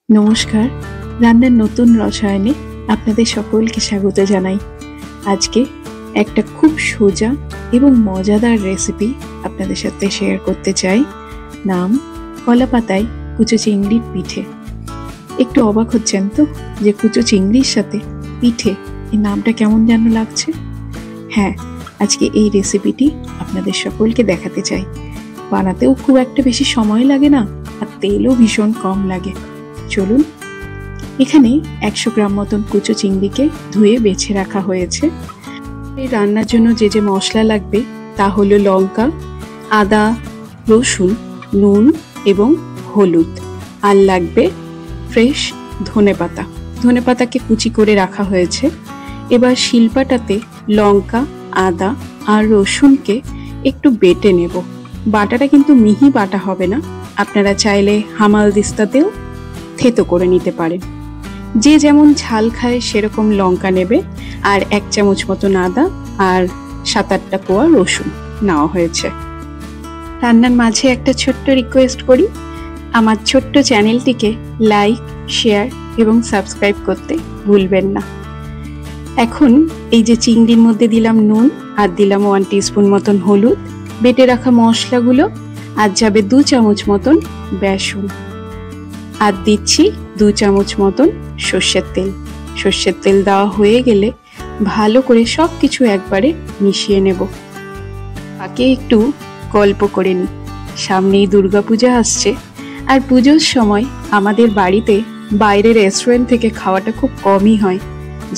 নমস্কার, রান্নার নতুন রসায়নে আপনাদের সকলকে স্বাগত জানাই। আজকে একটা খুব সোজা এবং মজাদার রেসিপি আপনাদের সাথে শেয়ার করতে চাই। নাম কলা পাতায় কুচো চিংড়ির পিঠে। একটু অবাক হচ্ছেন তো যে কুচো চিংড়ির সাথে পিঠে, এই নামটা কেমন যেন লাগছে। হ্যাঁ, আজকে এই রেসিপিটি আপনাদের সকলকে দেখাতে চাই। বানাতেও খুব একটা বেশি সময় লাগে না, আর তেলও ভীষণ কম লাগে। চলুন, এখানে 100 গ্রাম মতন কুচো চিংড়িকে ধুয়ে বেছে রাখা হয়েছে। এই রান্নার জন্য যে যে মশলা লাগবে তা হলো লঙ্কা, আদা, রসুন, নুন এবং হলুদ। আর লাগবে ফ্রেশ ধনেপাতা। ধনেপাতাকে কুচি করে রাখা হয়েছে। এবার শিলপাটাতে লঙ্কা, আদা আর রসুনকে একটু বেটে নেব। বাটাটা কিন্তু মিহি বাটা হবে না, আপনারা চাইলে হামাল দিস্তাতেও থেতো করে নিতে পারেন। যে যেমন ঝাল খায় সেরকম লঙ্কা নেবে, আর 1 চামচ মতন আদা আর 7-8টা কোয়া রসুন নেওয়া হয়েছে। রান্নার মাঝে একটা ছোট্ট রিকোয়েস্ট করি, আমার ছোট্ট চ্যানেলটিকে লাইক, শেয়ার এবং সাবস্ক্রাইব করতে ভুলবেন না। এখন এই যে চিংড়ির মধ্যে দিলাম নুন, আর দিলাম 1 টিস্পুন মতন হলুদ, বেটে রাখা মশলাগুলো, আর যাবে 2 চামচ মতন বেসন, আর দিচ্ছি 2 চামচ মতন সর্ষের তেল। সর্ষের তেল দেওয়া হয়ে গেলে ভালো করে সব কিছু একবারে মিশিয়ে নেব। আগে একটু গল্প করে নিই। সামনেই দুর্গাপূজা আসছে, আর পুজোর সময় আমাদের বাড়িতে বাইরে রেস্টুরেন্ট থেকে খাওয়াটা খুব কমই হয়।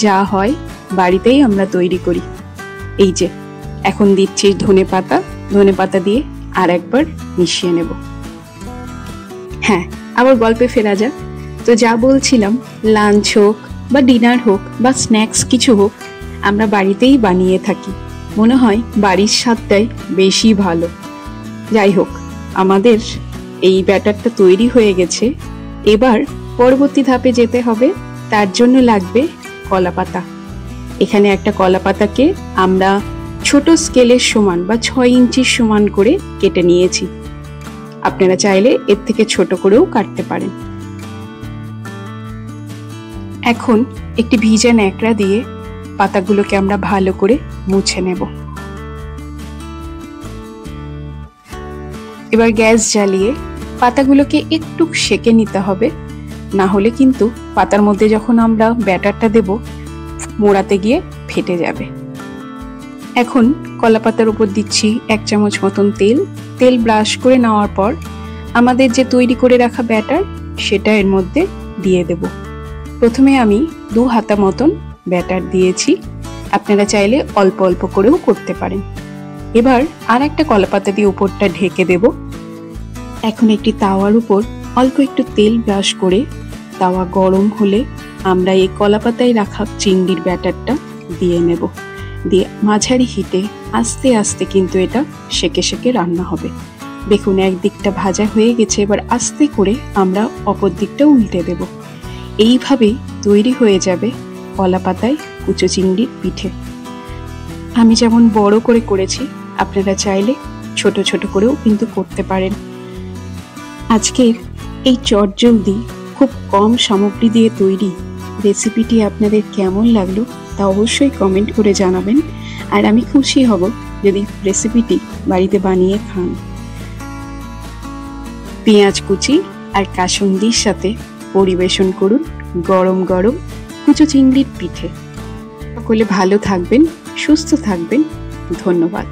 যা হয় বাড়িতেই আমরা তৈরি করি। এই যে এখন দিচ্ছি ধনেপাতা দিয়ে আর একবার মিশিয়ে নেব। হ্যাঁ, আবার গল্পে ফেরা যাক। তো যা বলছিলাম, লাঞ্চ হোক বা ডিনার হোক বা স্ন্যাক্স কিছু হোক, আমরা বাড়িতেই বানিয়ে থাকি। মনে হয় বাড়ির স্বাদটাই বেশি ভালো। যাই হোক, আমাদের এই ব্যাটারটা তৈরি হয়ে গেছে। এবার পরবর্তী ধাপে যেতে হবে। তার জন্য লাগবে কলা পাতা। এখানে একটা কলা পাতাকে আমরা ছোট স্কেলের সমান বা 6 ইঞ্চির সমান করে কেটে নিয়েছি। আপনারা চাইলে এর থেকে ছোট করেও কাটতে পারেন। এখন একটি ভিজা ন্যাকড়া দিয়ে পাতাগুলোকে আমরা ভালো করে মুছে নেব। এবার গ্যাস জ্বালিয়ে পাতাগুলোকে একটু সেকে নিতে হবে, না হলে কিন্তু পাতার মধ্যে যখন আমরা ব্যাটারটা দেব, মোড়াতে গিয়ে ফেটে যাবে। এখন কলা পাতার উপর দিচ্ছি 1 চামচ মতন তেল ব্রাশ করে নেওয়ার পর আমাদের যে তৈরি করে রাখা ব্যাটার, সেটা এর মধ্যে দিয়ে দেব। প্রথমে আমি 2 হাতা মতন ব্যাটার দিয়েছি, আপনারা চাইলে অল্প অল্প করেও করতে পারেন। এবার আর একটা কলা পাতা দিয়ে উপরটা ঢেকে দেব। এখন একটি তাওয়ার উপর অল্প একটু তেল ব্রাশ করে, তাওয়া গরম হলে আমরা এই কলা পাতায় রাখা চিংড়ির ব্যাটারটা দিয়ে নেব। দিয়ে মাঝারি হিটে আস্তে আস্তে কিন্তু এটা সেকে সেকে রান্না হবে। দেখুন, একদিকটা ভাজা হয়ে গেছে। এবার আস্তে করে আমরা অপর দিকটা উল্টে দেব। এইভাবেই তৈরি হয়ে যাবে কলা পাতায় কুচো চিংড়ির পিঠে। আমি যেমন বড় করে করেছি, আপনারা চাইলে ছোট ছোট করেও কিন্তু করতে পারেন। আজকের এই চটজলদি খুব কম সামগ্রী দিয়ে তৈরি রেসিপিটি আপনাদের কেমন লাগলো তা অবশ্যই কমেন্ট করে জানাবেন, আর আমি খুশি হব যদি রেসিপিটি বাড়িতে বানিয়ে খান। পেঁয়াজ কুচি আর কাসুন্দির সাথে পরিবেশন করুন গরম গরম কুচো চিংড়ির পিঠে। সকলে ভালো থাকবেন, সুস্থ থাকবেন। ধন্যবাদ।